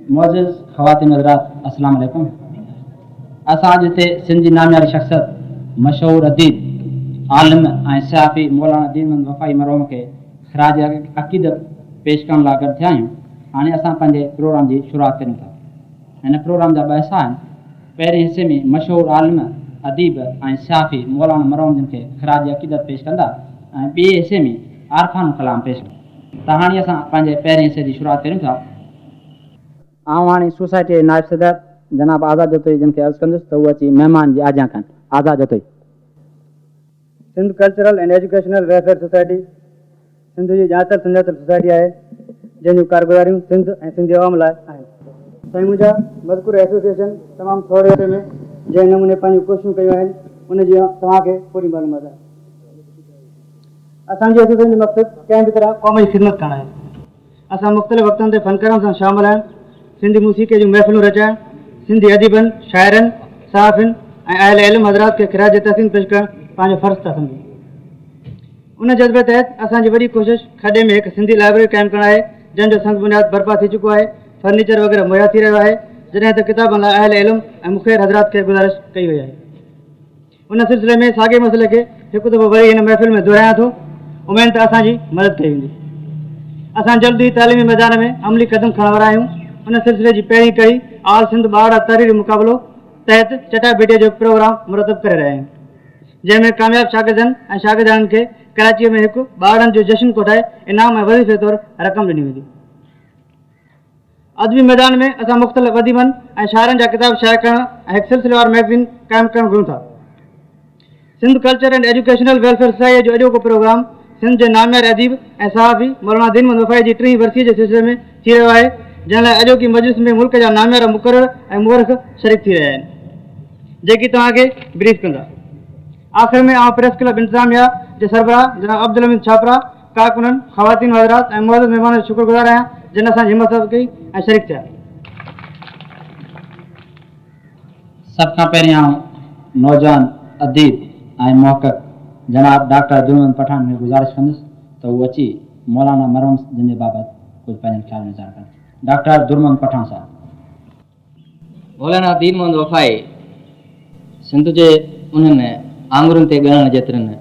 मोअज़्ज़िज़ ख़वातीन हज़रात, अस्सलाम वालेकुम। असां अॼु हिते सिंध जी नामयारी शख़्सियत मशहूर अदीब आलिम ऐं सहाफ़ी मौलाना दीन अहमद वफ़ाई मरहूम खे ख़राज अक़ीदत पेश करण लाइ गॾु थिया आहियूं। हाणे असां पंहिंजे प्रोग्राम जी शुरूआत कयूं था। हिन प्रोग्राम जा ॿ हिसा आहिनि। पहिरें हिसे में मशहूर आलिम अदीब ऐं सहाफ़ी मौलाना मरहूम जिन खे ख़राज अक़ीदत पेश कंदा ऐं ॿिए हिसे में आरफ़ान कलाम पेश कंदा। त हाणे असां पंहिंजे पहिरें हिसे जी शुरूआत कयूं था। आउं हाणे सोसाइटी जे नायब सदर जनाब आज़ाद जतोई जिन खे अर्ज़ु कंदुसि त उहे अची महिमान जी आज्ञा कनि। Azad Jatoi. Sindh cultural and educational welfare society Sindh जी ॼातल सुञातल सोसाइटी आहे जंहिंजूं कारगुज़ारियूं सिंध ऐं सिंधी अवाम लाइ आहिनि। साईं मुंहिंजा मज़कूर एसोसिएशन तमामु थोरे वक़्त में जंहिं नमूने पंहिंजूं कोशिशूं कयूं आहिनि उनजी तव्हांखे पूरी मालूमात आहे। असांजी एसोसिएशन जो मक़सदु कंहिं बि तरह क़ौम जी ख़िदमत करणु आहे। असां मुख़्तलिफ़ वक़्तनि ते फ़नकारनि सां शामिलु आहियूं, सिंधी मूसीक़ी जूं महफ़िलूं रचाइण, सिंधी अदीबनि, शाइरनि, सहाफ़िन ऐं अहल इल्म हज़रात खे ख़िराज तहसीन पेश करणु पंहिंजो फ़र्ज़ु था सम्झूं। उन जज़्बे तहत असांजी वॾी कोशिशि खॾे में हिकु सिंधी लाइब्रेरी क़ाइमु करणु आहे जंहिंजो संग बुनियाद बर्पा थी चुको आहे, फर्नीचर वग़ैरह मुहैया थी रहियो आहे, जॾहिं त किताबनि लाइ अहल इल्म ऐं मुख़िर हज़रात खे गुज़ारिश कई वई आहे। उन सिलसिले में साॻे मसइले खे हिकु दफ़ो वरी हिन महफ़िल में दोहिरायां थो, उमेद त असांजी मदद कई वेंदी। असां जल्द ई तइलीमी मैदान में अमली क़दम खणण वारा आहियूं। उन सिलसिले जी पहिरीं कई आल सिंध ॿार तहरीरी मुक़ाबिलो तहत चटाभेटीअ जो प्रोग्राम मुरतब करे रहिया आहियूं, जंहिंमें कामयाब शागिर्दनि ऐं शागिर्दाननि खे कराचीअ में हिकु ॿारनि जो जश्न कोठाए इनाम ऐं वज़ीफ़े तौरु रक़म ॾिनी वेंदी। अदबी मैदान में असां मुख़्तलिफ़ अदीबनि ऐं शाइरनि जा किताब शाया करण ऐं हिकु सिलसिलेवार मैगज़ीन क़ाइमु करणु घुरूं था। Sindh culture and educational welfare society जो अॼोको प्रोग्राम सिंध जे नामयार अदीब ऐं सहाफ़ी मौलाना दीन अहमद वफ़ाई जी 3वीं वरसीअ जे सिलसिले में थी रहियो आहे, जंहिं लाइ अॼोकी मजलिस में मुल्क जा नामयार मुक़रर ऐं मुअर्रिख़ शरीक थी रहिया आहिनि, जेकी तव्हांखे ब्रीफ कंदा। आख़िर में आउं प्रेस क्लब इंतिज़ामिया जे सरबराह जनाब अब्दुल हमीद छापरा, कारकुननि, ख़वातीन हज़रात ऐं मुअज़्ज़िज़ महिमाननि जो शुक्रगुज़ार आहियां जिन असांजी हिमत कई ऐं शरीक थिया। सभ खां पहिरीं आउं नौजवान अदीब ऐं मुहक़क़ जनाब डॉक्टर दुर्मन पठान खे गुज़ारिश कंदुसि त उहे अची मौलाना मरहूम जिन जे बाबति कुझु पंहिंजो ख़्याल वीचार कनि। डॉक्टर दुर्मन पठान साहब। मौलाना दीन अहमद वफ़ाई सिंध जे उन्हनि आङुरनि ते ॻणण जेतिरनि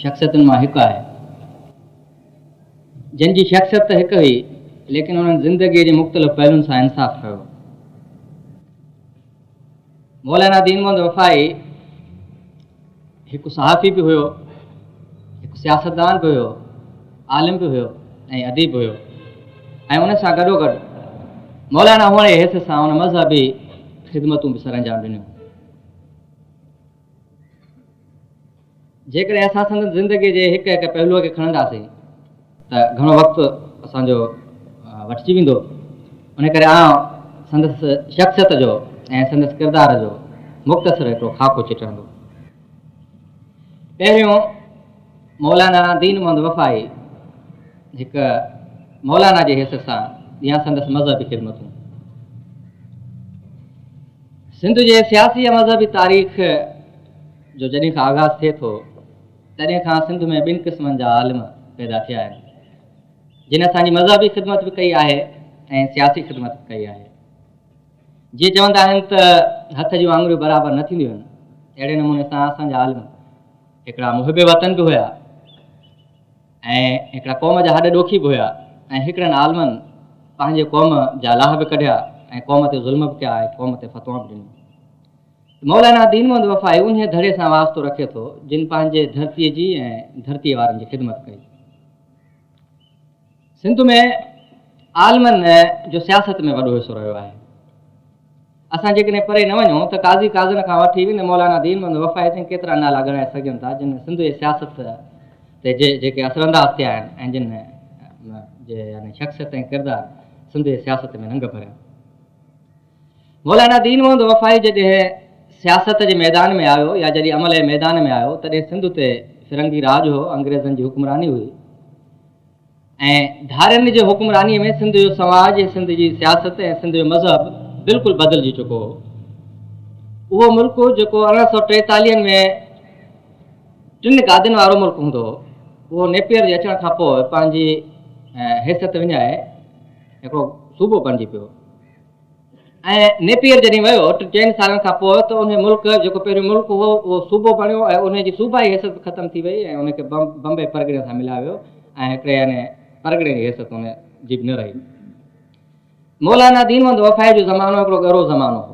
शख़्सियतुनि मां हिकु आहे, जंहिंजी शख़्सियत हिकु हुई लेकिन उन्हनि ज़िंदगीअ जे मुख़्तलिफ़ पहलुनि सां इंसाफ़ कयो। मौलाना दीन अहमद वफ़ाई हिकु सहाफ़ी बि हुयो, हिकु सियासतदान बि हुयो, आलिम बि हुयो ऐं अदीब बि हुयो, ऐं उन सां गॾोगॾु मौलाना हुअण जे हिस सां उन मज़हबी ख़िदमतूं बि सर अंजाम ॾिनियूं। जेकॾहिं असां संदसि ज़िंदगीअ जे हिकु हिकु पहलूअ खे खणंदासीं त घणो वक़्तु असांजो वठिजी वेंदो। उन करे आउं संदसि शख़्सियत जो ऐं संदसि किरदार जो मुख़्तसर हिकिड़ो ख़ाको चिटंदो। पहिरियों मौलाना दीन अहमद वफ़ाई हिकु मौलाना जे हिस सां या संदसि मज़हबी ख़िदमतूं। सिंध जे सियासी ऐं मज़हबी तारीख़ जो जॾहिं खां आगाज़ थिए थो तॾहिं खां सिंध में ॿिनि क़िस्मनि जा आलिम पैदा थिया आहिनि, जिन असांजी मज़हबी ख़िदमत बि कई आहे ऐं सियासी ख़िदमत बि कई आहे। जीअं चवंदा आहिनि त हथ जूं आङुरियूं बराबरि न थींदियूं आहिनि, अहिड़े नमूने सां असांजा आलिम हिकिड़ा मुहिब वतन बि हुया ऐं हिकिड़ा क़ौम जा हॾ ॾोखी बि हुया, ऐं हिकिड़नि आलिमनि पंहिंजे क़ौम जा लाह बि कढिया ऐं क़ौम ते ज़ुल्म बि कया ऐं क़ौम ते फ़तवा बि ॾिनियूं। मौलाना दीन अहमद वफ़ाई उन धड़े सां वास्तो रखे थो जिन पंहिंजे धरतीअ जी ऐं धरतीअ वारनि जी ख़िदमत कई। सिंध में आलिमनि जो सियासत में वॾो हिसो रहियो आहे। असां जेकॾहिं परे न वञूं त काज़ी काज़न खां वठी वेंदे मौलाना दीन अहमद वफ़ाई ताईं केतिरा नाला ॻणाए सघनि था जिन सिंध जे सियासत ते जेके असरअंदाज़ थिया आहिनि ऐं जिन जे यानी शख़्सियत ऐं किरदार सिंध जे सियासत में रंग भरिया। मौलाना दीन अहमद वफ़ाई जॾहिं सियासत जे मैदान में आयो या जॾहिं अमल जे मैदान में आयो तॾहिं सिंध ते फिरंगी राज हो, अंग्रेज़नि जी हुकुमरानी हुई ऐं धारियुनि जे हुकुमरानीअ में सिंध जो समाज, सिंध जी सियासत ऐं सिंध जो मज़हब बिल्कुलु बदिलजी चुको हो। उहो मुल्क जेको 1943 में 3 गादियुनि वारो मुल्क हूंदो हो, उहो नेपियर जे अचण खां पोइ पंहिंजी हैसियत विञाए हिकिड़ो सूबो बणिजी पियो ऐं नेपियर जॾहिं वियो 4 सालनि खां पोइ त उन मुल्क जेको पहिरियों मुल्क हुओ उहो सूबो बणियो ऐं उनजी सूबाई हैसियत ख़तमु थी वई ऐं उनखे बम्बे परगिणे सां मिलायो वियो ऐं हिकिड़े यानी परगिणे जी हैसियत उन जी न रही। मौलाना दीन मोहम्मद वफ़ाई जो ज़मानो हिकिड़ो ॻरो ज़मानो हो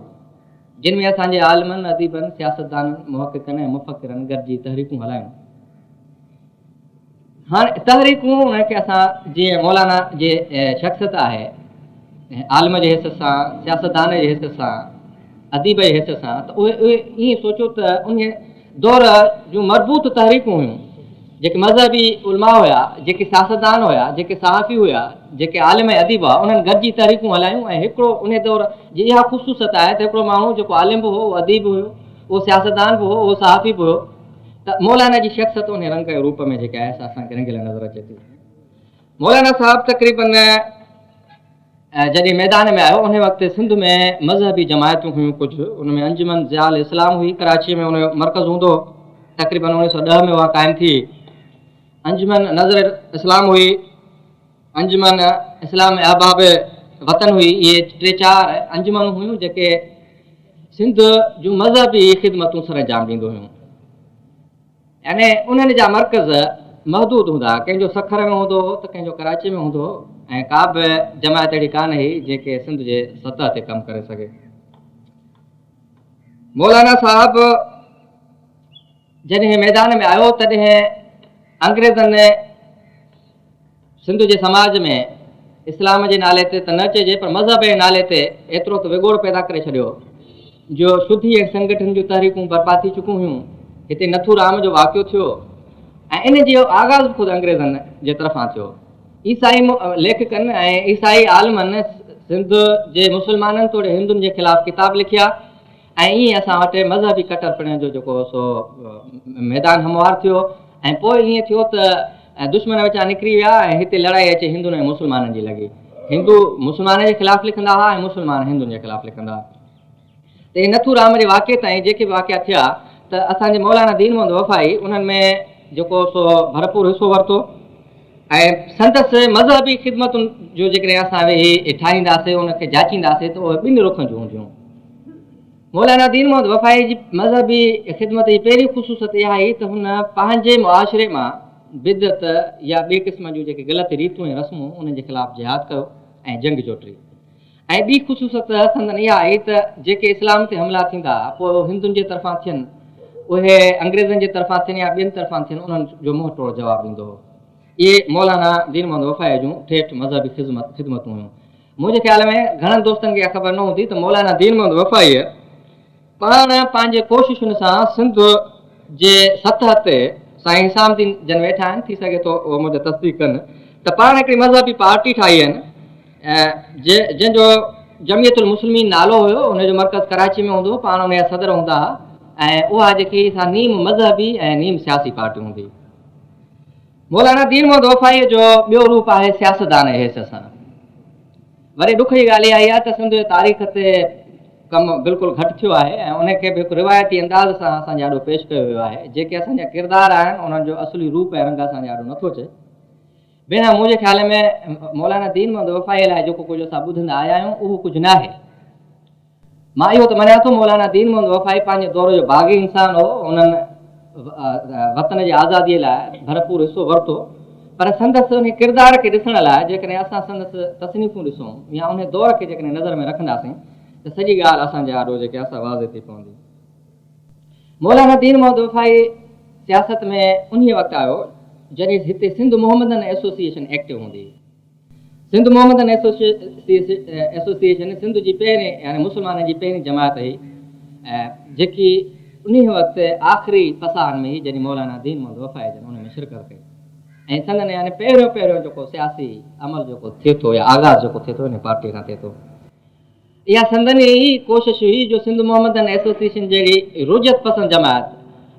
जिन में असांजे आलिमनि अदीबनि सियासतदाननि मुहक़िक़नि ऐं मुफ़क्किरनि गॾिजी तहरीकूं हलायूं। हाणे तहरीकूं उनखे असां जीअं मौलाना जे शख़्सियत आहे आलिम जे हैसियत सां सियासतदान जे हैसियत सां अदीब जे हैसियत सां त उहे ईअं सोचियो त उन दौर जूं मज़बूत तहरीकूं हुयूं जेके मज़हबी उलमा हुया जेके सियासतदान हुया जेके सहाफ़ी हुया जेके आलिम ऐं अदीब हुआ उन्हनि गॾिजी तहरीकूं हलायूं ऐं हिकिड़ो उन दौर जी इहा ख़ुशूसियत आहे त हिकिड़ो माण्हू जेको आलिम बि हो उहो अदीब हुयो उहो सियासतदान बि हो उहो सहाफ़ी बि हुयो त मौलाना जी शख़्सियत उन रंग जे रूप में जेका आहे असांखे रंगील नज़र अचे थी। मौलाना साहब तक़रीबन जॾहिं मैदान में आयो उन वक़्तु सिंध में मज़हबी जमायतूं हुयूं कुझु उनमें अंजुमन ज़ियाल इस्लाम हुई कराची में उनजो मर्कज़ हूंदो तक़रीबन 1910 में उहा क़ाइमु थी। अंजुमन नज़र इस्लाम हुई अंजुमन इस्लाम अहबाब वतन हुई इहे 3-4 अंजुमन हुयूं जेके सिंध जूं मज़हबी ख़िदमतूं सर अंजाम ॾींदियूं हुयूं। यानी उन्हनि जा मर्कज़ महदूद हूंदा कंहिंजो सखर में हूंदो हो त कंहिंजो कराची में हूंदो हो ऐं का बि जमायत अहिड़ी कान हुई जेके सिंध जे सतह ते कमु करे सघे। मौलाना साहब जॾहिं मैदान में आयो तॾहिं अंग्रेज़नि सिंध जे समाज में इस्लाम जे नाले ते त न चइजे पर मज़हब जे नाले ते एतिरो त विगोड़ पैदा करे छॾियो जो शुद्धि ऐं संगठन जूं तहरीकूं बर्पा थी चुकियूं हुयूं। हिते नथूराम जो वाक़ियो थियो ऐं इन जो आगाज़ ख़ुदि अंग्रेज़नि जे तरफ़ां थियो। ईसाई लेखकनि ऐं ईसाई आलिमनि सिंध जे मुस्लमाननि तोड़े हिंदुनि जे ख़िलाफ़ु किताब लिखिया ऐं ईअं असां वटि मज़हबी कटरपण जो जेको सो मैदान हमवार थियो ऐं पोइ ईअं थियो त दुश्मन विचां निकिरी विया ऐं हिते लड़ाई अचे हिंदुनि ऐं मुस्लमाननि जी लॻी। हिंदू मुस्लमान जे ख़िलाफ़ु लिखंदा हुआ ऐं मुस्लमान हिंदुनि जे ख़िलाफ़ु लिखंदा हुआ। त इहे नथूराम जे वाक़े ताईं जेके बि वाक़िया थिया त असांजे मौलाना दीन मोहम्मद वफ़ाई उन्हनि में जेको सो भरपूर हिसो वरितो ऐं संदसि मज़हबी ख़िदमतुनि जो जेकॾहिं असां वेही ठाहींदासीं उनखे जाचींदासीं त उहे 2 रुख जूं हूंदियूं। मौलाना दीन मोहम्मद वफ़ाई जी मज़हबी ख़िदमत जी पहिरीं ख़ुशूसियत इहा हुई त हुन पंहिंजे मुआशिरे मां बिदत या ॿिए क़िस्म जूं जेके ग़लति रीतियूं ऐं रस्मूं उन्हनि जे ख़िलाफ़ु जिहाद कयो ऐं जंग जोटिरी। ऐं ॿी ख़ुशूसियत संदनि इहा आई त जेके इस्लाम ते हमला थींदा पोइ हिंदुनि जे तरफ़ां थियनि उहे अंग्रेज़नि जे तरफ़ां थियनि या ॿियनि तरफ़ां थियनि उन्हनि जो मुंहुं तोड़ जवाबु ॾींदो हो। इहे मौलाना दीन मोहम्मद वफ़ाई जूं ठेठि मज़हबी ख़िदमतूं हुयूं। मुंहिंजे ख़्याल में घणनि दोस्तनि खे इहा ख़बर न हूंदी त मौलाना दीन मोहम्मद वफ़ाई पाण पंहिंजे कोशिशुनि सां सिंध जे सतह ते साईं हिसामुद्दीन जन वेठा आहिनि थी सघे थो उहो मुंहिंजो तस्दीक कनि त पाण हिकिड़ी मज़हबी पार्टी ठाही आहिनि जंहिंजो जमियतुल मुस्लिमीन नालो हुयो उनजो मर्कज़ कराची में हूंदो पाण उनजा सदर हूंदा हुआ ऐं उहा जेकी नीम मज़हबी ऐं नीम सियासी पार्टी हूंदी। मौलाना दीन मोहम्मद वफ़ाई जो ॿियो रूप आहे सियासतदान जे हैसियत सां। वरी ॾुख जी ॻाल्हि इहा आहे त सिंध जे तारीख़ ते कमु बिल्कुलु घटि थियो आहे ऐं उनखे बि हिकु रिवायती अंदाज़ सां असांजे ॾाढो पेश कयो वियो आहे। जेके असांजा किरदार आहिनि उन्हनि जो असली रूप ऐं रंग असांजे ॾाढो नथो अचे। भेण मुंहिंजे ख़्याल में मौलाना दीन मोहम्मद वफ़ाई लाइ जेको कुझु असां ॿुधंदा आया आहियूं उहो कुझु न आहे। मां इहो त मञा थो मौलाना दीन मोहम्मद वफ़ाई पंहिंजे दौर जो बाग़ी इंसान हो उन्हनि वतन जी आज़ादीअ लाइ भरपूर हिसो वरितो पर संदसि उन किरदार खे ॾिसण लाइ जेकॾहिं असां संदसि तसनीफ़ूं ॾिसूं या उन दौर खे जेकॾहिं नज़र में रखंदासीं त सॼी ॻाल्हि असांजे आॾो जेके असां वाज़े थी पवंदी। मौलाना दीन मोहम्मद वफ़ाई सियासत में उन वक़्तु आयो जॾहिं हिते सिंध मोहम्मदन एसोसिएशन एक्टिव हूंदी। सिंध मोहम्मदन एसोसिएशन सिंध जी पहिरीं यानी मुस्लमाननि जी पहिरीं जमायत हुई जेकी उन वक़्तु आख़िरी फसाहनि में ही जॾहिं मौलाना दीन मोहम्मद वफ़ाई जन उन में शिरकत कई ऐं संदनि यानी पहिरियों जेको सियासी अमल जेको थिए थो या आगाज़ जेको थिए थो इन पार्टीअ खां थिए थो इहा संदनि ई कोशिशि हुई जो सिंध मोहम्मदन एसोसिएशन जहिड़ी रुजत पसंद जमायत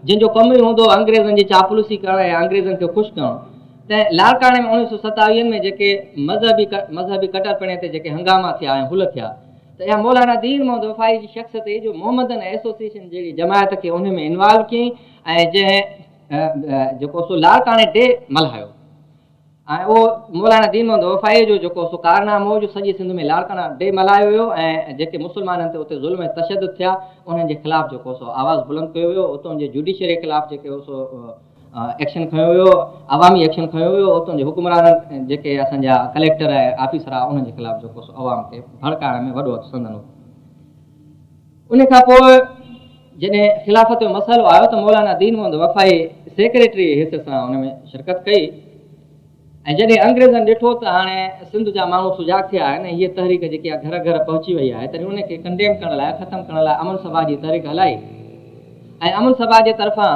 जंहिंजो कमु ई हूंदो अंग्रेज़नि जी चापलूसी करणु ऐं अंग्रेज़नि खे ख़ुशि करणु त लाड़काणे में 1927 में जेके मज़हबी कटरपणे ते जेके हंगामा थिया ऐं हुल थिया त इहा मौलाना दीन मोहम्मद वफ़ाई जी शख़्सियत हुई जो मोहम्मदन एसोसिएशन जहिड़ी जमायत खे उन में इन्वॉल्व कयईं ऐं जंहिं जेको सो लाड़काणे डे मल्हायो ऐं उहो मौलाना दीन मोहम्मद वफ़ाई जो जेको सो कारनामो हो जो सॼे सिंध में लाड़काना डे मल्हायो वियो ऐं जेके मुस्लमाननि ते उते ज़ुल्म ऐं तशदुद थिया उन्हनि जे ख़िलाफ़ु जेको सो आवाज़ु बुलंद कयो वियो, उतां जे जुडिशरी ख़िलाफ़ु जेके हो सो एक्शन खयो वियो, अवामी एक्शन खयो वियो, उतां जे हुकुमरान जेके असांजा कलेक्टर ऐं ऑफिसर आहे उन्हनि जे ख़िलाफ़ु जेको सो अवाम खे भड़काइण में वॾो हथु संदन हो। उन खां पोइ जॾहिं ख़िलाफ़त जो मसइलो आयो त मौलाना दीन मोहम्मद वफ़ाई सेक्रेटरी हिसे सां हुन में शिरकत कई ऐं जॾहिं अंग्रेज़नि ॾिठो त हाणे सिंध जा माण्हू सुजाग थिया आहिनि हीअ तहरीक जेकी आहे घर घर पहुची वई आहे, तॾहिं उनखे कंडेम करण लाइ ख़तमु करण लाइ अमन सभा जी तहरीक हलाई ऐं अमन सभा जे तरफ़ां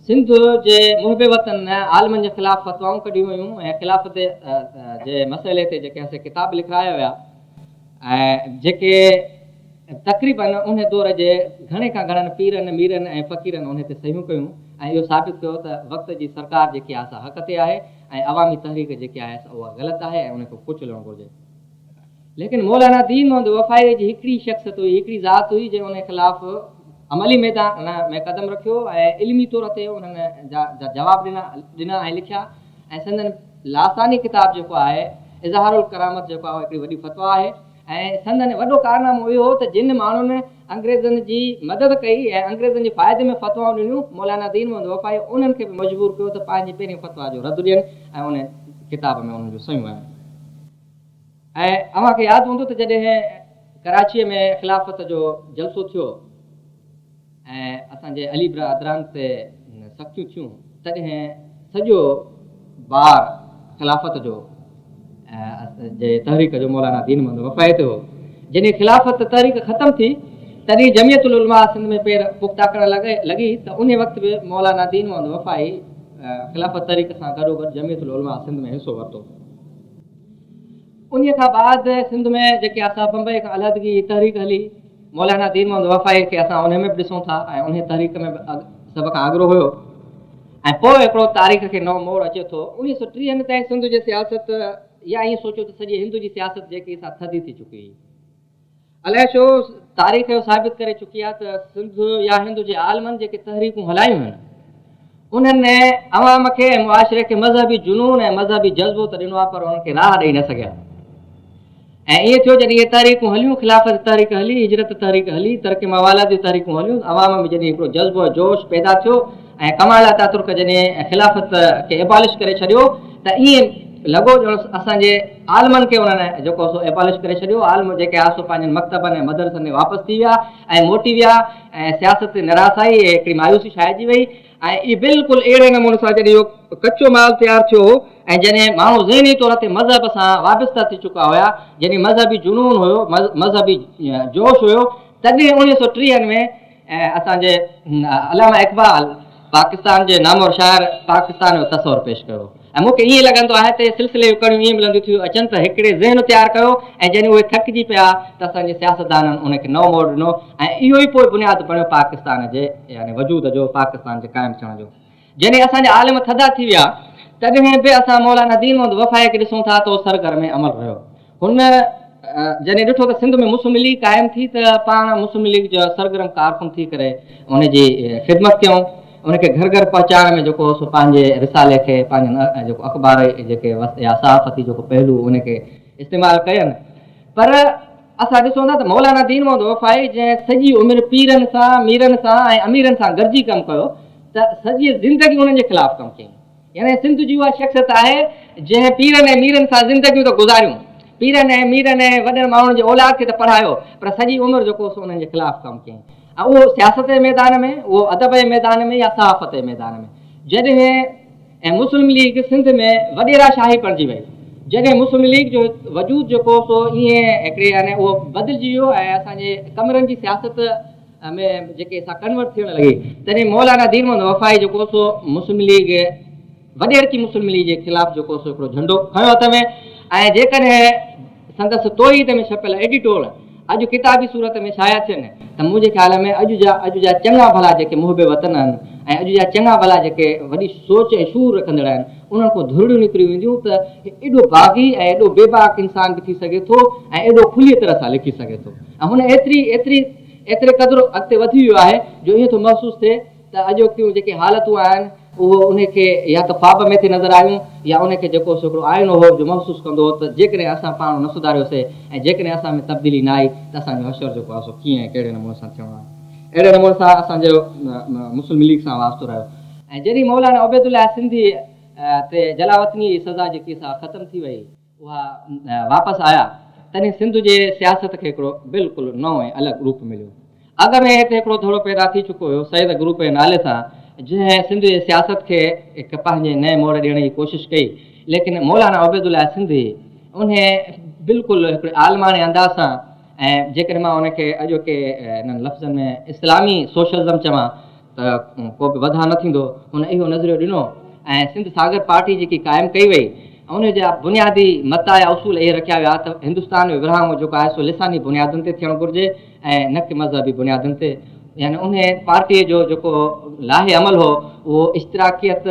सिंध जे मुहिब वतन आलमनि जे ख़िलाफ़ु फ़तवाऊं कढियूं वयूं ऐं ख़िलाफ़त जे मसइले ते जेके असां किताब लिखाया विया ऐं जेके तक़रीबन उन दौर जे घणे खां घणनि पीरनि मीरनि ऐं फ़क़ीरनि उन ते सहियूं कयूं ऐं इहो साबित कयो त वक़्त जी सरकार जेकी आहे असां हक़ ते आहे ऐं अवामी तहरीक जेकी आहे उहा ग़लति आहे ऐं उनखे कुचलणु घुरिजे। लेकिन मौलाना दीन मोहम्मद वफ़ाई जी हिकिड़ी शख़्सियत हुई, हिकिड़ी ज़ात हुई जंहिं उन ख़िलाफ़ु अमली मैदान में क़दम रखियो ऐं इल्मी तौर ते उन्हनि जा जवाब ॾिना ऐं लिखिया ऐं संदन लासानी किताब जेको आहे इज़हारुल करामत जेको आहे हिकिड़ी वॾी फ़तवा आहे ऐं संदन वॾो कारनामो इहो हो त जिन माण्हुनि अंग्रेज़नि जी मदद कई ऐं अंग्रेज़नि जे फ़ाइदे में फ़तवाऊं ॾिनियूं मौलाना दीन मोहम्मद वफ़ाई उन्हनि खे बि मजबूर कयो त पंहिंजी पहिरीं फ़तवा जो रद्द ॾियनि ऐं उन किताब में उन्हनि जूं सयूं आहिनि। ऐं अव्हांखे यादि हूंदो त जॾहिं कराचीअ में ख़िलाफ़त जो जलसो थियो ऐं असांजे अली ब्रादरान ते सख़्तियूं थियूं तॾहिं सॼो बार ख़िलाफ़त जो जे तहरीक जो मौलाना दीन मोहम्मद वफ़ाई ते हो। जॾहिं ख़िलाफ़त तहरीक ख़तमु थी तॾहिं जमियतुल उलमा सिंध में पेर पुख्ता करणु लॻी त उन वक़्तु बि मौलाना दीन मोहम्मद वफ़ाई ख़िलाफ़त तहरीक सां गॾोगॾु जमियतुल उलमा सिंध में हिसो वरितो। उन खां बाद सिंध में जेके असां बम्बई खां अलहदगी तहरीक हली मौलाना दीन मोहम्मद वफ़ाई खे असां उन में बि ॾिसूं था ऐं उन तहरीक में सभ खां आगरो हुयो ऐं पोइ हिकिड़ो तारीख़ खे नओं मोड़ अचे थो। 1930 ताईं सिंध जी सियासत या ईअं सोचियो त सॼी हिंद जी सियासत जेकी सा थधी थी चुकी हुई। अलाए छो तारीख़ जो साबित करे चुकी आहे त सिंध या हिंद जे आलमनि जेके तहरीकूं हलायूं आहिनि उन्हनि अवाम खे मुआशिरे खे मज़हबी जुनून ऐं मज़हबी जज़्बो त ॾिनो आहे पर उन्हनि खे राह ॾेई न सघिया। ऐं ईअं थियो जॾहिं इहे तहरीकूं हलियूं ख़िलाफ़त तहरीक हली, हिजरत तहरीक हली, तरक़ी मवाला जूं तहरीकूं हलियूं, अवाम में जॾहिं हिकिड़ो जज़्बो जोश पैदा थियो ऐं कमाल अतातुर्क जॾहिं ख़िलाफ़त खे एबॉलिश करे छॾियो त ईअं लॻो ॼणो असांजे आलमनि खे उन्हनि जेको सो एबॉलिश करे छॾियो। आलम जेके आहे सो पंहिंजनि मकतबनि ऐं मदरसनि में वापसि थी विया ऐं मोटी विया ऐं सियासत ते निराशाई ऐं हिकिड़ी मायूसी छाइजी वई ऐं इहे बिल्कुलु अहिड़े नमूने सां जॾहिं इहो कचो माल तयारु थियो ऐं जॾहिं माण्हू ज़हनी तौर ते मज़हब सां वाबस्ता थी चुका हुया, जॾहिं मज़हबी जुनून हुयो, मज़हबी जोश हुयो, तॾहिं 1930 में असांजे अलामा इक़बाल पाकिस्तान जे नामवर शाइर पाकिस्तान जो तस्वर पेश कयो ऐं मूंखे ईअं लॻंदो आहे त सिलसिले जूं कड़ियूं ईअं मिलंदियूं थियूं अचनि त हिकिड़े ज़हन तयारु कयो ऐं जॾहिं उहे थकिजी पिया त असांजे सियासतदाननि उनखे नओं मोड़ ॾिनो ऐं इहो ई पोइ बुनियादु बणियो पाकिस्तान जे यानी वजूद जो, पाकिस्तान जे क़ाइमु थियण जो। जॾहिं असांजा आलिम थधा थी विया तॾहिं बि असां मौलाना दीन मोहम्मद वफ़ाई खे ॾिसूं था त उहो सरगर्म में अमल रहियो। हुन जॾहिं ॾिठो त सिंध में मुस्लिम लीग क़ाइमु थी त पाण मुस्लिम लीग जो सरगर्म कारकुन थी करे उनजी ख़िदमत कयूं, उनखे घर घर पहुचाइण में जेको सो पंहिंजे रिसाले खे पंहिंजनि जेको अख़बार जेके या सहाफ़ती जेको पहलू उनखे इस्तेमालु कयनि। पर असां ॾिसूं था त मौलाना दीन मोहम्मद वफ़ाई जंहिं सॼी उमिरि पीरनि सां मीरनि सां ऐं अमीरनि सां गॾिजी कमु कयो त सॼी ज़िंदगी उन्हनि जे ख़िलाफ़ु कमु कयईं। यानी सिंध जी उहा शख़्सियत आहे जंहिं पीरनि ऐं मीरनि सां ज़िंदगियूं त गुज़ारियूं, पीरनि ऐं मीरनि ऐं वॾनि माण्हुनि जे औलाद खे त पढ़ायो पर सॼी उमिरि जेको सो उन्हनि जे ख़िलाफ़ु कमु कयईं ऐं उहो सियासत जे मैदान में, उहो अदब जे मैदान में या सहाफ़त जे मैदान में। जॾहिं ऐं मुस्लिम लीग सिंध में वॾेरा शाही पणिजी वई, जॾहिं मुस्लिम लीग जो वजूद जेको सो ईअं हिकिड़े यानी उहो बदिलिजी वियो ऐं असांजे कमरनि जी सियासत में जेके असां कन्वर्ट थियण लॻी तॾहिं मौलाना दीन मोहम्मद वफ़ाई जेको सो मुस्लिम लीग वॾेरकी मुस्लिम लीग जे ख़िलाफ़ु जेको सो हिकिड़ो झंडो खयो हथ में ऐं जेकॾहिं संदसि तोहीद में छपियल एडिटोर अॼु किताबी सूरत में शाया थियनि त मुंहिंजे ख़्याल में अॼु जा चङा भला जेके मुहिब वतन आहिनि ऐं अॼु जा चङा भला जेके वॾी सोच ऐं शूर रखंदड़ आहिनि उन्हनि खां धुरिड़ियूं निकिरी वेंदियूं त एॾो बाग़ी ऐं एॾो बेबाक इंसान बि थी सघे थो ऐं एॾो खुली तरह सां लिखी सघे थो ऐं हुन एतिरे क़दुरु अॻिते वधी वियो आहे जो ईअं थो महसूसु थिए त अॼोकियूं जेके हालतूं आहिनि उहो उनखे या त ख्वाब में थी नज़र आयूं या उनखे जेको हिकिड़ो आइनो हो जो महसूसु कंदो हो त जेकॾहिं असां पाण न सुधारियोसीं ऐं जेकॾहिं असां में तब्दीली न आई त असांजो हशर जेको आहे सो कीअं कहिड़े नमूने सां थियणो आहे। अहिड़े नमूने सां असांजो मुस्लिम लीग सां वास्तो रहियो। ऐं जॾहिं मौलाना उबैदुल्लाह सिंधी ते जलावतनी जी सज़ा जेकी सा ख़तमु थी वई उहा वापसि आया तॾहिं सिंध जे सियासत खे हिकिड़ो बिल्कुलु नओं ऐं अलॻि रूप मिलियो। अॻ में हिते हिकिड़ो थोरो पैदा थी चुको हुयो सैद ग्रुप जे नाले सां जंहिं सिंध जे सियासत खे हिकु पंहिंजे नए मोड़ ॾियण जी कोशिशि कई, लेकिन मौलाना उबैदुल्लाह सिंधी उन बिल्कुलु हिकिड़े आलमाने अंदाज़ सां ऐं जेकॾहिं मां उनखे अॼोके इन्हनि लफ़्ज़नि में इस्लामी सोशलिज़म चवां त को बि वधा न थींदो, हुन इहो नज़रियो ॾिनो ऐं सिंध सागर पार्टी जेकी क़ाइमु कई वई उन जा बुनियादी मता या उसूल इहे रखिया विया त हिंदुस्तान में विरहाङो जेको आहे सो लिसानी बुनियादुनि ते थियणु घुरिजे ऐं न कि मज़हबी बुनियादुनि ते। यानी उन पार्टीअ जो जेको लाहे अमल हो उहो इश्तराकियत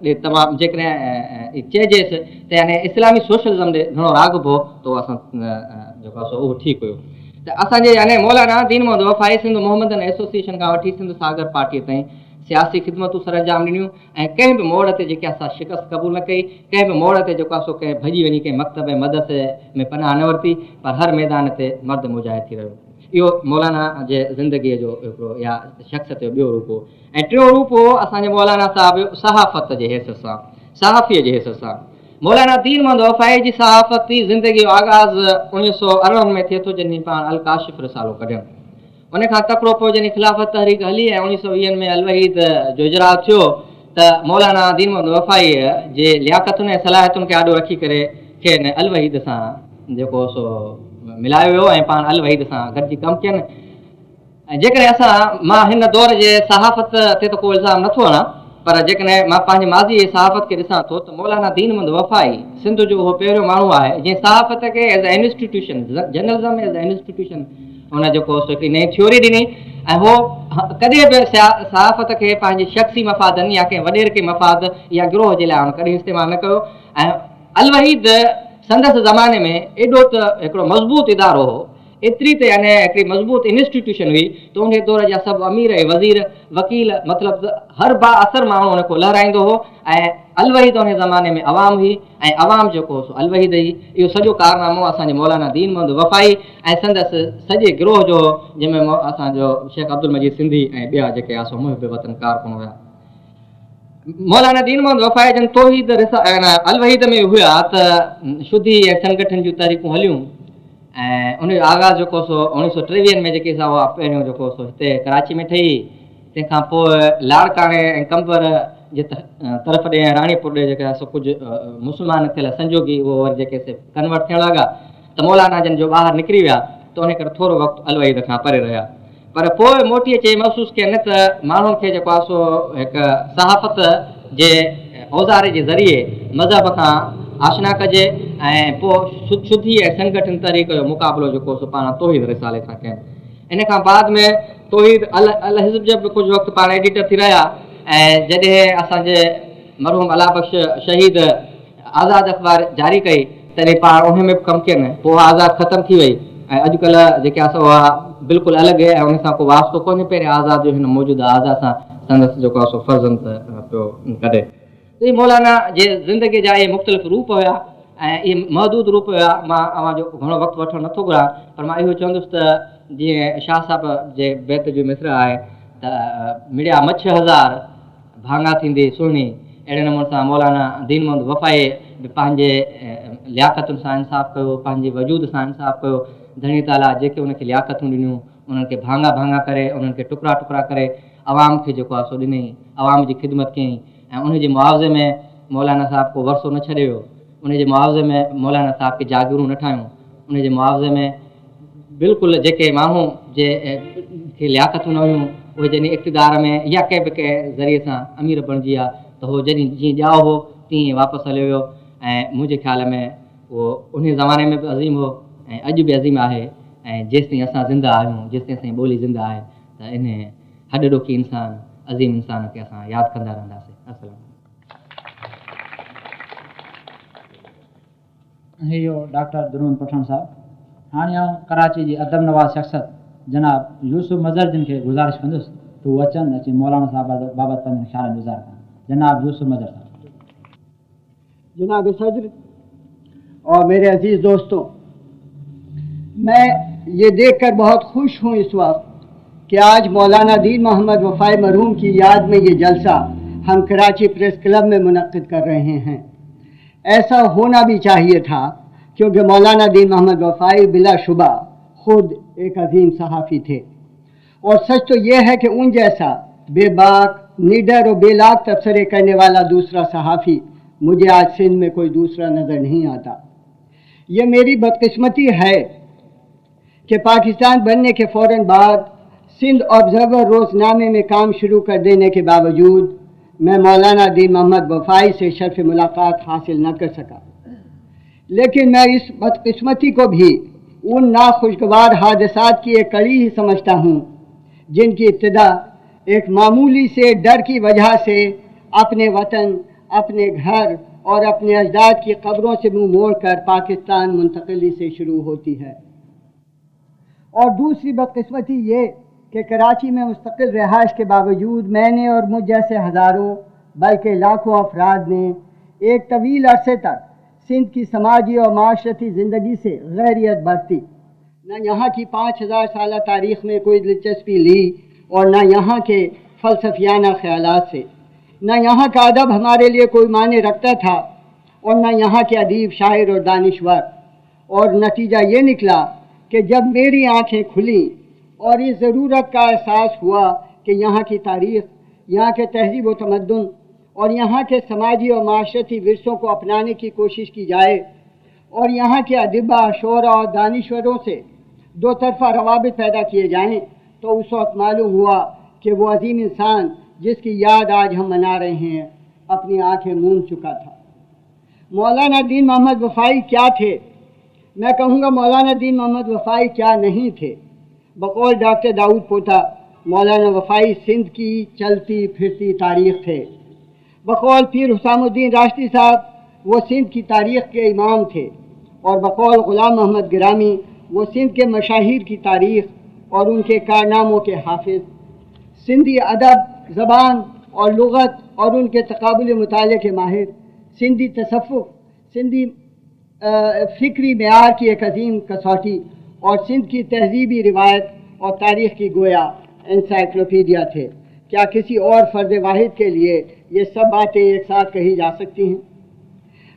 ॾे तमामु जेकॾहिं चइजेसि त यानी इस्लामी सोशलिज़म ॾे घणो रागबो त उहो असां जेको आहे सो उहो ठीकु हुयो। त असांजे यानी मौलाना दीन मोहम्मद वफ़ाई सिंध मोहम्मदन एसोसिएशन खां वठी सिंध सागर पार्टीअ ताईं सियासी ख़िदमतूं सर अंजाम ॾिनियूं ऐं कंहिं बि मोड़ ते जेके असां शिकस्त क़बूल न कई, कंहिं बि मोड़ ते जेको आहे सो कंहिं भॼी वञी कंहिं मकतब ऐं मदद में पनाह न वरिती, पर हर मैदान ते मर्द मुजाहिद थी रहियो। इहो मौलाना जे ज़िंदगीअ जो हिकिड़ो या शख़्सियत जो ॿियो रूप हो। ऐं टियों रूप हो असांजे मौलाना साहिबु सहाफ़त जे हैसियत सां, सहाफ़ीअ जे हैसियत सां। मौलाना दीन मोहम्मद वफ़ाई जी सहाफ़ती ज़िंदगी जो आगाज़ 1968 में थिए थो जॾहिं पाण अल काशिफ रिसालो कढियऊं। उन खां तकिड़ो पोइ जॾहिं ख़िलाफ़त तहरीक हली ऐं 1920 में अल वहीद जो इजरा थियो त मौलाना दीन मोहम्मद वफ़ाईअ जे लियाक़तुनि ऐं सलाहियतुनि खे आॾो रखी करे खेनि अल वहीद सां जेको सो मिलायो वियो ऐं पाण अल वहीद सां गॾिजी कमु कयनि। ऐं जेकॾहिं मां हिन दौर जे सहाफ़त ते त को इल्ज़ाम नथो हणां, पर जेकॾहिं मां पंहिंजे माज़ी जे सहाफ़त खे ॾिसां थो त मौलाना दीन मोहम्मद वफ़ाई सिंध जो उहो पहिरियों माण्हू आहे जंहिं सहाफ़त खे as a institution journalism as a institution हुन जेको हिकिड़ी नई थ्योरी ॾिनी ऐं उहो कॾहिं बि सहाफ़त खे पंहिंजे शख़्सी मफ़ादनि या कंहिं वॾेर के मफ़ाद या गिरोह जे लाइ कॾहिं इस्तेमालु न कयो। ऐं अल वहीद संदसि ज़माने में एॾो त हिकिड़ो मज़बूत इदारो हो, एतिरी त यानी हिकिड़ी मज़बूत इंस्टीट्यूशन हुई त उन दौर जा सभु अमीर ऐं वज़ीर वकील मतिलबु हर बाअसर माण्हू हुन को लहिराईंदो हो ऐं अल वहीद उन ज़माने में अवाम हुई ऐं अवाम जेको हो सो अल वहीद हुई। इहो सॼो कारनामो असांजे मौलाना दीन मोहम्मद वफ़ाई ऐं संदसि सॼे गिरोह जो हो जंहिंमें असांजो शेख अब्दुल मजीद सिंधी ऐं ॿिया जेके आहे सो मुहिब वतन कारकुन हुया। मौलाना दीन मोहम्मद वफ़ाई जन तौहीद अल वहीद में हुआ त शुद्धी ऐं संगठन जूं तहरीकूं हलियूं ऐं उनजो आगाज़ जेको सो 1923 में जेके सा उहा पहिरियों जेको सो हिते कराची में ठही, तंहिंखां पोइ लाड़काणे ऐं कंबर जे तरफ़ ॾे ऐं राणीपुर ॾे जेके आहे सो कुझु मुस्लमान थियल संजोगी उहो वरी जेके से कन्वर्ट थियणु लॻा त मौलाना जन जो ॿाहिरि निकिरी विया त उन करे थोरो वक़्तु अल वहीद खां परे रहिया। पर पोइ मोटी अचे महसूसु कयनि त माण्हुनि खे जेको आहे सो हिकु सहाफ़त जे औज़ारे जे ज़रिए मज़हब खां आशना कजे ऐं पोइ शुद्धी ऐं संगठन तहरीक जो मुक़ाबिलो जेको सो पाण तौहीद रिसाले सां कयनि। इन खां बाद में तौहीद अल हिज़्ब जो बि कुझु वक़्तु पाण एडिटर थी रहिया ऐं जॾहिं असांजे मरहूम अलाबख्श शहीद आज़ाद अख़बार जारी कई तॾहिं पाण उन में बि कमु कयनि। पोइ आज़ाद ख़तमु थी वई ऐं अॼुकल्ह जेके आहे सो उहा बिल्कुलु अलॻि आहे ऐं उन सां को वास्तो कोन्हे पहिरें आज़ाद जो हिन मौजूदा आज़ाद सां संदसि जेको आहे सो फर्ज़ंद पियो कढे। त मौलाना जे ज़िंदगीअ जा इहे मुख़्तलिफ़ रूप हुया ऐं इहे महदूद रूप हुया। मां अव्हां जो घणो वक़्तु वठणु नथो घुरां, पर मां इहो चवंदुसि त जीअं शाह साहिब जे बैत जो मिसर आहे त मिड़िया मछ हज़ार भाङा थींदी सुहिणी, अहिड़े नमूने सां मौलाना दीन मोहम्मद वफ़ाई पंहिंजे लियाक़तुनि सां इंसाफ़ कयो, पंहिंजे वजूद सां इंसाफ़ कयो। धणी ताला जेके उनखे लियाक़तूं ॾिनियूं उन्हनि खे भाङा भाङा करे उन्हनि खे टुकड़ा टुकड़ा करे आवाम खे जेको आहे सो ॾिनई, आवाम जी ख़िदमत कयईं ऐं उनजे मुआवज़े में मौलाना साहिब को वरसो न छॾे वियो। उनजे मुआवज़े में मौलाना साहिब खे जागीरूं न ठाहियूं। उनजे मुआवज़े में बिल्कुलु जेके माण्हू जे खे लियाक़तूं न हुयूं उहे जॾहिं इक़्तिदार में या कंहिं बि कंहिं ज़रिए सां अमीर बणिजी विया त उहो जॾहिं जीअं ॼाओ हो तीअं वापसि हलियो वियो। ऐं मुंहिंजे ख़्याल में उहो उन ज़माने में बि अज़ीम हो ऐं अॼु बि अज़ीम आहे ऐं जेसिताईं असां ज़िंदा आहियूं, जेसिताईं असांजी ॿोली ज़िंदा आहे त इन हॾ ॾोखी इंसान अज़ीम इंसान खे असां यादि कंदा रहंदासीं। अस्सलाम। इहो डॉक्टर दुरून पठान साहब। हाणे आउं कराची जी अदब नवाज़ शख़्सियत जनाब यूसुफ मज़र जिन खे गुज़ारिश कंदुसि त उहे अचनि अची मौलाना साहिब बाबति पंहिंजो ख़्याल गुज़ार कनि। जनाब यूसुफ मजहर साहब। जनाब सदर और मेरे अजीज़ दोस्तों, मैं ये देखकर बहुत खुश हूँ इस वक्त कि आज मौलाना दीन मोहम्मद वफ़ाई मरहूम की याद में ये जलसा हम कराची प्रेस क्लब में मुनक़्क़िद कर रहे हैं। ऐसा होना भी चाहिए था, क्योंकि मौलाना दीन मोहम्मद वफ़ाई बिलाशुबा खुद एक अजीम सहाफ़ी थे, और सच तो यह है कि उन जैसा बेबाक, निडर और बेलाग तबसरे करने वाला दूसरा सहाफ़ी मुझे आज सिंध में कोई दूसरा नज़र नहीं आता। ये मेरी बदकिस्मती है कि पाकिस्तान बनने के फ़ौरन बाद सिंध ऑब्ज़र्वर रोज़नामे में काम शुरू कर देने के बावजूद मैं मौलाना दीन मोहम्मद वफ़ाई से शर्फ़ मुलाकात हासिल न कर सका। लेकिन मैं इस बदकिस्मती को भी उन नाखुशगवार हादसात की एक कड़ी ही समझता हूँ जिनकी इब्तिदा एक मामूली से डर की वजह से अपने वतन, अपने घर और अपने अजदाद की कब्रों से मुँह मोड़ कर पाकिस्तान मुंतकिली से शुरू होती है। और दूसरी बदकिस्मती ये कि कराची में मुस्तकिल रिहाइश के बावजूद मैंने और मुझ जैसे हज़ारों बल्कि लाखों अफराद ने एक तवील अरसे तक सिंध की समाजी और माशरती ज़िंदगी से गैरियत बरती। न यहाँ की 5000 साल तारीख़ में कोई दिलचस्पी ली और न यहाँ के फ़लसफ़ियाना ख़यालात से। न यहाँ का अदब हमारे लिए कोई माने रखता था और न यहाँ के अदीब, शायर और दानिश्वर। और नतीजा ये निकला कि जब मेरी आँखें खुली और इस ज़रूरत का एहसास हुआ कि यहाँ की तारीख़, यहाँ के तहज़ीब व तमद्दुन और यहाँ के समाजी और माशरती विरसों को अपनाने की कोशिश की जाए और यहाँ के अदिबा, शोरा और दानिश्वरों से दो तरफ़ा रवाबित पैदा किए जाएँ, तो उस वक्त मालूम हुआ कि वो अजीम इंसान जिसकी याद आज हम मना रहे हैं अपनी आँखें मूंद चुका था। मौलाना दीन मोहम्मद वफ़ाई क्या थे? मैं कहूँगा मौलाना दीन मोहम्मद वफ़ाई क्या नहीं थे। बकौल डॉक्टर दाऊद पोता, मौलाना वफ़ाई सिंध की चलती फिरती तारीख़ थे। बकौल पीर हुसामुद्दीन राष्ट्री साहब, वो सिंध की तारीख़ के इमाम थे। और बकौल ग़ुलाम मोहम्मद गिरामी, वो सिंध के मशाहिर की तारीख़ और उनके कारनामों के हाफिज़। सिंधी अदब, ज़बान और लुग़त और उनके तक़ाबुल मुताले के माहिर। सिंधी तसफ़्फ़ुफ़, सिंधी फ़िक्री मेयार की एक अजीम कसौटी और सिंध की तहज़ीबी रिवायत और तारीख़ की गोया एनसाइक्लोपीडिया थे। क्या किसी और फ़र्द वाहिद के लिए ये सब बातें एक साथ कही जा सकती हैं?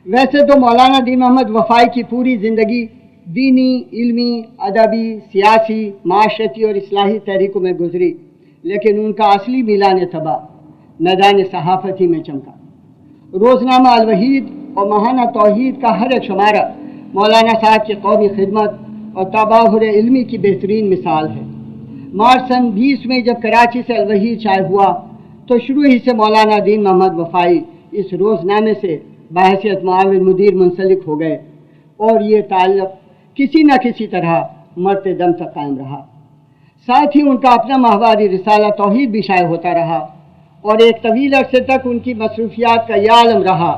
वैसे तो मौलाना दीन मोहम्मद वफ़ाई की पूरी ज़िंदगी दीनी, इल्मी, अदबी, सियासी, माशरती और इस्लाही तहरीकों में गुजरी, लेकिन उनका असली मीलान तबा मैदान सहाफ़ती में चमका। रोज़नामा अल-वहीद और महाना तौहीद का हर एक शुमारा मौलाना साहब की कौमी खिदमत और तबाहुर इल्मी की बेहतरीन मिसाल है। मार्च सन 20 में जब कराची से अल-वहीद शाये हुआ तो शुरू ही से मौलाना दीन मोहम्मद वफ़ाई इस रोज़नामे से बहैसियत मुआविन मुदीर मुंसलिक हो गए और ये ताल्लुक़ किसी न किसी तरह मरते दम तक कायम रहा। साथ ही उनका अपना माहवारी रिसाला तौहीद भी शाये होता रहा और एक तवील अरसे तक उनकी मसरूफियात का यह आलम रहा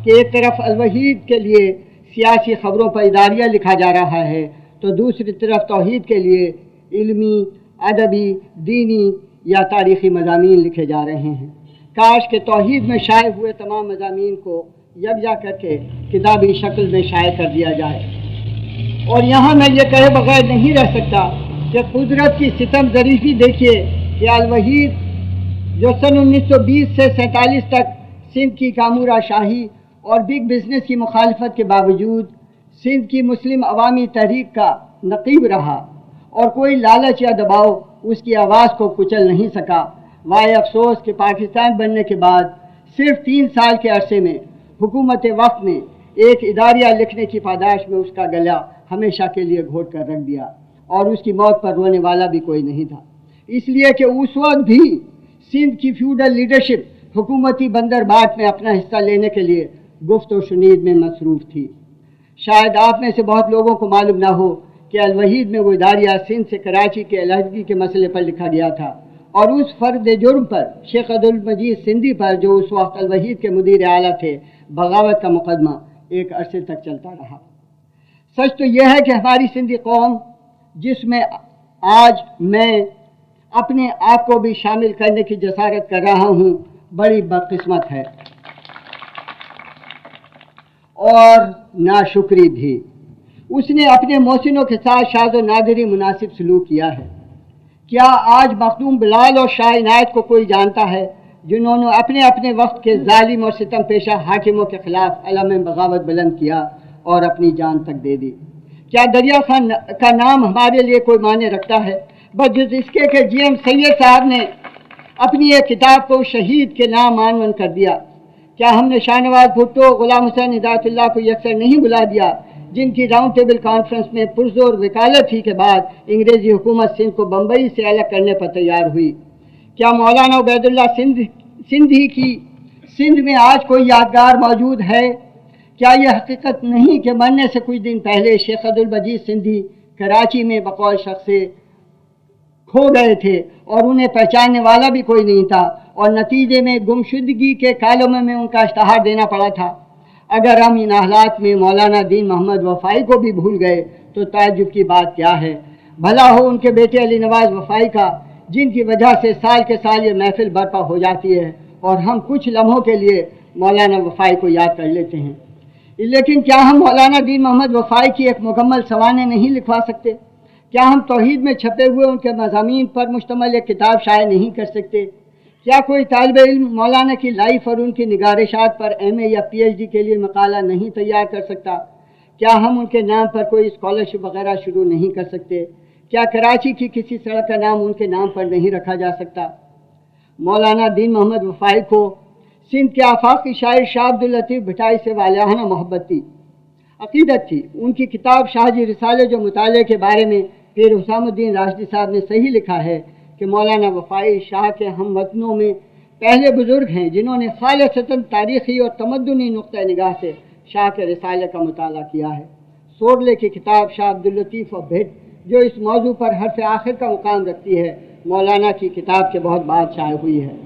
कि एक तरफ अल-वहीद के लिए सियासी ख़बरों पर इदारिया लिखा जा रहा है तो दूसरी तरफ तौहीद के लिए इल्मी, अदबी, दीनी या तारीख़ी मज़ामीन लिखे जा रहे हैं। काश के तौहीद में शाये हुए तमाम मज़ामीन को यकजा करके किताबी शक्ल में शाये कर दिया जाए। और यहाँ मैं ये कहे बगैर नहीं रह सकता कि कुदरत की सितम ज़रीफ़ी देखिए कि अल-वहीद जो सन 1920 से 47 तक सिंध की कामूरा शाही और बिग बिज़नेस की मुखालफत के बावजूद सिंध की मुस्लिम अवामी तहरीक का नक़ीब रहा और कोई लालच या दबाव उसकी आवाज़ को कुचल नहीं सका। वाए अफसोस कि पाकिस्तान बनने के बाद सिर्फ 3 साल के अरसे में हुकूमत वक्त ने एक इदारिया लिखने की पादाश में उसका गला हमेशा के लिए घोट कर रख दिया और उसकी मौत पर रोने वाला भी कोई नहीं था, इसलिए कि उस वक्त भी सिंध की फ्यूडल लीडरशिप हुकूमती बंदरबाट में अपना हिस्सा लेने के लिए गुफ्त व शुनीद में मसरूफ़ थी। शायद आप में से बहुत लोगों को मालूम ना हो कि अल-वहीद में वो इदारिया सिंध से कराची के अलहदगी के मसले पर लिखा गया था और उस फ़र्द जुर्म पर शेख अब्दुल मजीद सिंधी पर, जो उस वक्त अल-वहीद के मुदीर आला थे, बगावत का मुकदमा एक अरसे तक चलता रहा। सच तो यह है कि हमारी सिंधी कौम, जिसमें आज मैं अपने आप को भी शामिल करने की जसारत कर रहा हूँ, बड़ी बदकिस्मत है और नाशुक्री भी। उसने अपने मोहसिनों के साथ शाद और नादिरी मुनासिब सलूक किया है। क्या आज मखदूम बिलाल और शाह इनायत को कोई जानता है, जिन्होंने अपने अपने वक्त के जालिम और सितम पेशा हाकिमों के खिलाफ अलम बगावत बुलंद किया और अपनी जान तक दे दी? क्या दरिया खान का नाम हमारे लिए कोई मायने रखता है? बस इसके कि GM सैयद साहब ने अपनी एक किताब को शहीद के नाम मानवन कर दिया। क्या हमने शाहनवाज भुट्टो, गुलाम हुसैन हिदायतुल्लाह को यकसर नहीं बुला दिया, जिनकी राउंड टेबल कॉन्फ्रेंस में पुरजोर वकालत ही के बाद अंग्रेजी हुकूमत सिंध को बम्बई से अलग करने पर तैयार हुई? क्या मौलाना उबैदुल्लाह सिंधी की सिंध में आज कोई यादगार मौजूद है? क्या यह हकीकत नहीं कि मरने से कुछ दिन पहले शेख अब्दुल मजीद सिंधी कराची में बकौल शख्स से खो गए थे और उन्हें पहचानने वाला भी कोई नहीं था और नतीजे में गुमशुदगी के कालम में उनका इश्तहार देना पड़ा था? अगर हम इन हालात में मौलाना दीन मोहम्मद वफ़ाई को भी भूल गए तो ताज्जुब की बात क्या है। भला हो उनके बेटे अली नवाज वफ़ाई का, जिनकी वजह से साल के साल ये महफिल बर्पा हो जाती है और हम कुछ लम्हों के लिए मौलाना वफ़ाई को याद कर लेते हैं। लेकिन क्या हम मौलाना दीन मोहम्मद वफ़ाई की एक मुकम्मल सवाने नहीं लिखवा सकते? क्या हम तौहीद में छपे हुए उनके मज़ामीन पर मुश्तमिल एक किताब शाये नहीं कर सकते? क्या कोई तालिब इल्म मौलाना की लाइफ और उनकी निगारिशात पर MA या PhD के लिए मकाला नहीं तैयार कर सकता? क्या हम उनके नाम पर कोई स्कॉलरशिप वगैरह शुरू नहीं कर सकते? क्या कराची की किसी सड़क का नाम उनके नाम पर नहीं रखा जा सकता? मौलाना दीन मोहम्मद वफ़ाई को सिंध के आफाकी शायर शाह अब्दुल लतीफ़ भटाई से वालियाना मोहब्बत थी, अक़ीदत थी। उनकी किताब शाहजी रिसाले जो मुताले के बारे में पीर हुसामुद्दीन राशिदी साहब ने सही लिखा है कि मौलाना वफ़ाई शाह के हम वतनों में पहले बुज़ुर्ग हैं जिन्होंने खालिसतन तारीख़ी और तमद्दुनी नुक़्ता निगाह से शाह के रिसाले का मुताला किया है। सोरले की किताब शाह अब्दुल लतीफ़ और भेट जो इस मौजू पर हर्फ आखिर का मुकाम रखती है, मौलाना की किताब के बहुत बाद शाये हुई है।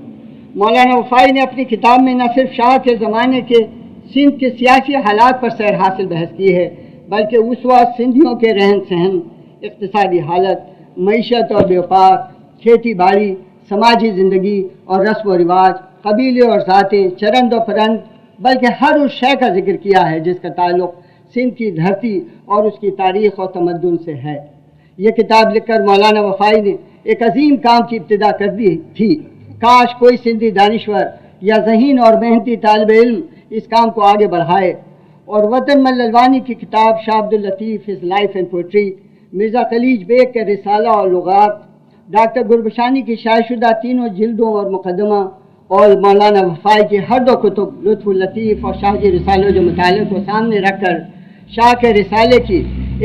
मौलाना वफ़ाई ने अपनी किताब में न सिर्फ शाह के ज़माने के सिंध के सियासी हालात पर सैर हासिल बहस की है, बल्कि उस वक्त सिंधियों के रहन सहन, इक़्तिसादी हालत, मईशत और व्यापार, खेती बाड़ी, समाजी ज़िंदगी और रस्म व रिवाज, कबीले और ज़ातें, चरंद और परंद, बल्कि हर उस शय का जिक्र किया है जिसका ताल्लुक़ सिंध की धरती और उसकी तारीख़ और तमद्दुन से है। ये किताब लिखकर मौलाना वफ़ाई ने एक अजीम काम की इब्तिदा कर दी थी। काश कोई सिंधी दानिश्वर या ज़हीन और मेहनती तालिब इल्म इस काम को आगे बढ़ाए और वतन मल्लवानी की किताब Shah Abdul Latif his life and poetry, Mirza Qalich Beg के रिसाला और लुगात, डॉक्टर गुरबशानी की शायशुदा तीनों जिल्दों और मुकदमा और मौलाना वफ़ाई की हर दो कुतुब लुत्फ़ुल लतीफ़ और शाहजी रिसाले जो मुताले को सामने रखकर शाह के रिसाले की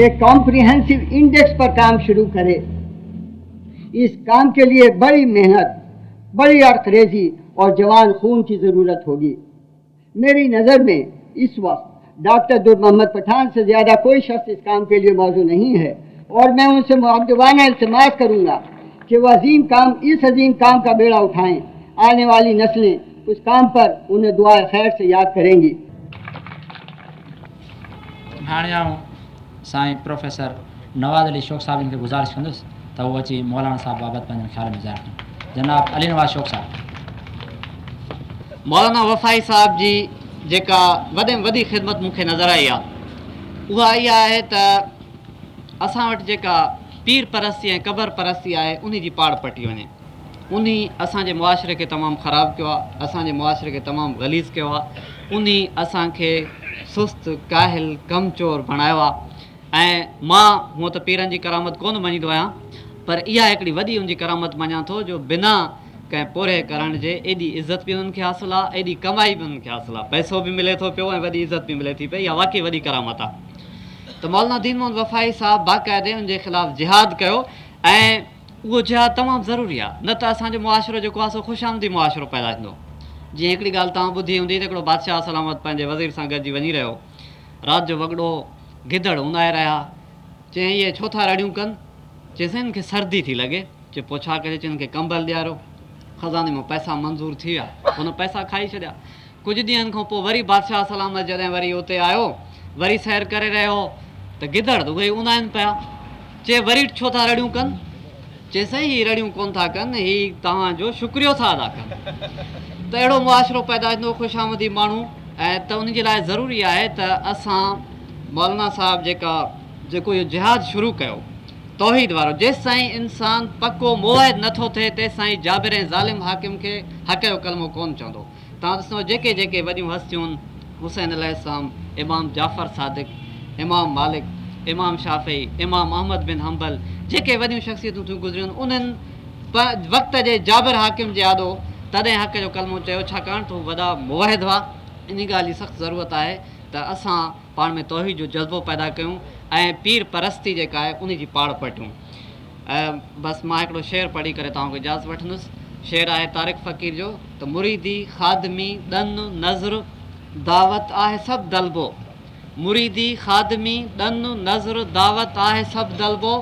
एक कॉम्प्रिहेंसिव इंडेक्स पर काम शुरू करे। इस काम के लिए बड़ी मेहनत, बड़ी अर्थरेजी और जवान खून की ज़रूरत होगी। मेरी नज़र में इस वक्त डॉक्टर दुर मोहम्मद पठान से ज़्यादा कोई शख्स इस काम के लिए मौजूद नहीं है और मैं उनसे मुअद्दबाना इल्तिमास करूँगा कि वह इस अजीम काम का बेड़ा उठाएँ। आने वाली नस्लें उस काम पर उन्हें दुआ खैर से याद करेंगी। हाणे आऊं साईं प्रोफेसर नवाज़ अली शौक़ साहब खे गुज़ारिश कंदुसि त उहो अची मौलाना साहब बाबति पंहिंजो ख़्याल में ज़ाहिर कनि। जनाब अली नवाज़ शौक़ साहब। मौलाना वफ़ाई साहब जी जेका वॾे में वॾी ख़िदमत मूंखे नज़र आई आहे उहा इहा आहे त असां वटि जेका पीर परस्ती ऐं क़बर परस्ती आहे उन जी पाड़ पटी वञे। उन असांजे मुआशिरे खे तमामु ख़राबु कयो आहे, असांजे मुआशिरे खे तमामु ग़लीज़ कयो आहे। उन असांखे सुस्त, काहिल, कमचोर बणायो आहे। ऐं मां हूअं त पीरनि जी करामत कोन मञींदो आहियां, पर इहा हिकिड़ी वॾी उनजी करामत मञां थो जो बिना कंहिं पूरे करण जे एॾी इज़त बि उन्हनि खे हासिलु आहे, एॾी कमाई बि उन्हनि खे हासिलु आहे, पैसो बि मिले थो पियो ऐं वॾी इज़त बि मिले थी पई। इहा वाक़ई वॾी करामत आहे। त मौलाना दीन मोहम्मद वफ़ाई साहब बाक़ाइदे उनजे ख़िलाफ़ु जिहाद कयो ऐं उहो जिहाद तमामु ज़रूरी आहे, न त असांजो मुआशिरो जेको आहे सो ख़ुशामदी मुआशिरो पैदा थींदो। जीअं हिकिड़ी ॻाल्हि तव्हां ॿुधी हूंदी त हिकिड़ो बादशाह सलामत पंहिंजे वज़ीर सां गॾिजी वञी रहियो, राति जो वॻड़ो गिदड़ उनाए रहिया, चई इहे छो था रड़ियूं कनि? चइसि हिन खे सर्दी थी लॻे। चए पोइ छा करे? चइनि खे कंबल ॾियारो। ख़ज़ाने मां पैसा मंज़ूर थी विया, हुन पैसा खाई छॾिया। कुझु ॾींहंनि खां पोइ वरी बादशाह सलामत जॾहिं वरी उते आयो, वरी सैर करे रहियो त गिदड़ उहे उनाइनि पिया। चए वरी छो था रड़ियूं कनि? चए साईं हीअ रड़ियूं कोन था कनि, हीअ तव्हांजो शुक्रियो था अदा कनि। त अहिड़ो मुआशिरो पैदा थींदो ख़ुशआमदी माण्हू ऐं त उन जे लाइ ज़रूरी आहे त असां मौलाना साहिबु जेको इहो जिहाद शुरू कयो तौहीद वारो, जेसि ताईं इंसानु पको मुआहिद नथो थिए तेसि ताईं जाबिर ऐं ज़ालिम हाकिम खे हक़ जो कलमो कोन चवंदो। तव्हां ॾिसो जेके जेके वॾियूं हस्तियूं आहिनि, हुसैन अलैहिस्सलाम, इमाम जाफ़र सादिक, इमाम मालिक, इमाम शाफ़ी, इमाम अहमद बिन हम्बल, जेके वॾियूं शख़्सियतूं थियूं गुज़रियूं आहिनि, उन्हनि वक़्त जे जाबिर हाकिम जे आॾो तॾहिं हक़ जो कलमो चयो, छाकाणि त हू वॾा मुवाहिद हुआ। इन ॻाल्हि जी सख़्तु ज़रूरत आहे त असां पाण में तौहीद जो जज़्बो पैदा कयूं ऐं पीर परस्ती जेका आहे उन जी पाड़ पटियूं। बसि मां हिकिड़ो शेर पढ़ी करे तव्हांखे इजाज़त वठंदुसि। शेर आहे तारिक फ़क़ीर जो त मुरीदी ख़ादमी ॾन नज़र दावत आहे सभु दलबो, मुरीदी ख़ादमी ॾन नज़र दावत आहे सभु दलबो,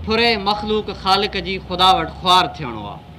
फुरे मख़लूक ख़ालिक जी ख़ुदा वटि ख़्वार थियणो आहे।